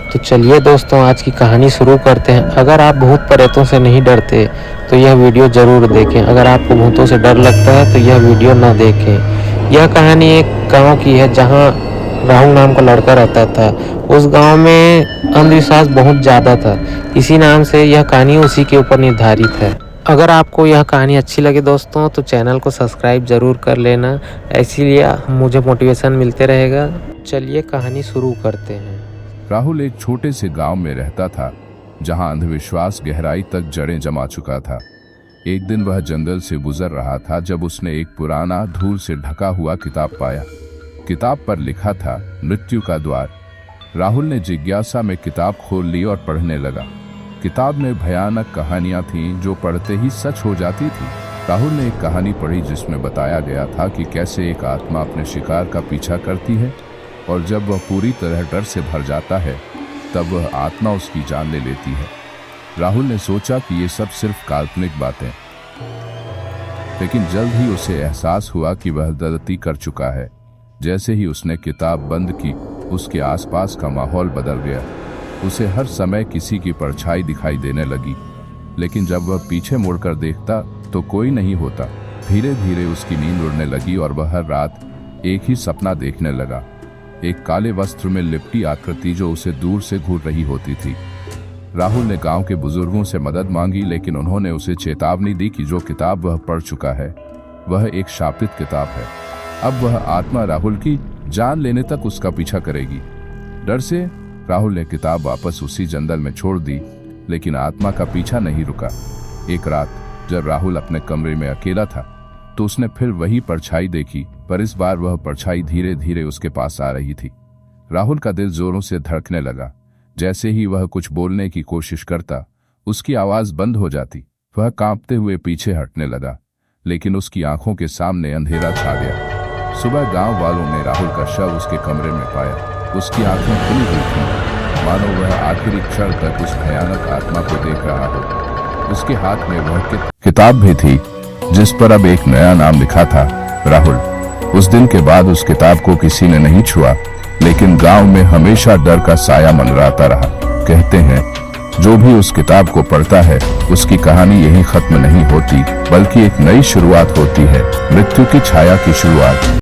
तो चलिए दोस्तों, आज की कहानी शुरू करते हैं। अगर आप भूत प्रेतों से नहीं डरते तो यह वीडियो ज़रूर देखें। अगर आपको भूतों से डर लगता है तो यह वीडियो ना देखें। यह कहानी एक गांव की है जहां राहुल नाम का लड़का रहता था। उस गांव में अंधविश्वास बहुत ज़्यादा था, इसी नाम से यह कहानी उसी के ऊपर निर्धारित है। अगर आपको यह कहानी अच्छी लगे दोस्तों तो चैनल को सब्सक्राइब ज़रूर कर लेना, इसीलिए मुझे मोटिवेशन मिलते रहेगा। चलिए कहानी शुरू करते हैं। राहुल एक छोटे से गांव में रहता था जहां अंधविश्वास गहराई तक जड़ें जमा चुका था। एक दिन वह जंगल से गुजर रहा था जब उसने एक पुराना धूल से ढका हुआ किताब पाया। किताब पर लिखा था मृत्यु का द्वार। राहुल ने जिज्ञासा में किताब खोल ली और पढ़ने लगा। किताब में भयानक कहानियां थीं जो पढ़ते ही सच हो जाती थी। राहुल ने एक कहानी पढ़ी जिसमें बताया गया था कि कैसे एक आत्मा अपने शिकार का पीछा करती है और जब वह पूरी तरह डर से भर जाता है तब वह आत्मा उसकी जान ले लेती है। राहुल ने सोचा कि ये सब सिर्फ काल्पनिक बातें, लेकिन जल्द ही उसे एहसास हुआ कि वह गलती कर चुका है। जैसे ही उसने किताब बंद की, उसके आसपास का माहौल बदल गया। उसे हर समय किसी की परछाई दिखाई देने लगी, लेकिन जब वह पीछे मुड़कर देखता तो कोई नहीं होता। धीरे धीरे उसकी नींद उड़ने लगी और वह हर रात एक ही सपना देखने लगा, एक काले वस्त्र में लिपटी आकृति जो उसे दूर से घूर रही होती थी। राहुल ने गांव के बुजुर्गों से मदद मांगी, लेकिन उन्होंने उसे चेतावनी दी कि जो किताब वह पढ़ चुका है वह एक शापित किताब है। अब वह आत्मा राहुल की जान लेने तक उसका पीछा करेगी। डर से राहुल ने किताब वापस उसी जंगल में छोड़ दी, लेकिन आत्मा का पीछा नहीं रुका। एक रात जब राहुल अपने कमरे में अकेला था तो उसने फिर वही परछाई देखी, पर इस बार वह परछाई धीरे धीरे उसके पास आ रही थी। राहुल का दिल जोरों से धड़कने लगा। जैसे ही वह कुछ बोलने की कोशिश करता, उसकी आवाज बंद हो जाती। वह कांपते हुए पीछे हटने लगा, लेकिन उसकी आंखों के सामने अंधेरा छा गया। सुबह गांव वालों ने राहुल का शव उसके कमरे में पाया। उसकी आंखें खुली हुई थीं, मानो वह आखिरी क्षण तक उस भयानक आत्मा को देख रहा हो। उसके हाथ में वह किताब भी थी जिस पर अब एक नया नाम लिखा था, राहुल। उस दिन के बाद उस किताब को किसी ने नहीं छुआ, लेकिन गांव में हमेशा डर का साया मंडराता रहा। कहते हैं जो भी उस किताब को पढ़ता है उसकी कहानी यहीं खत्म नहीं होती, बल्कि एक नई शुरुआत होती है, मृत्यु की छाया की शुरुआत।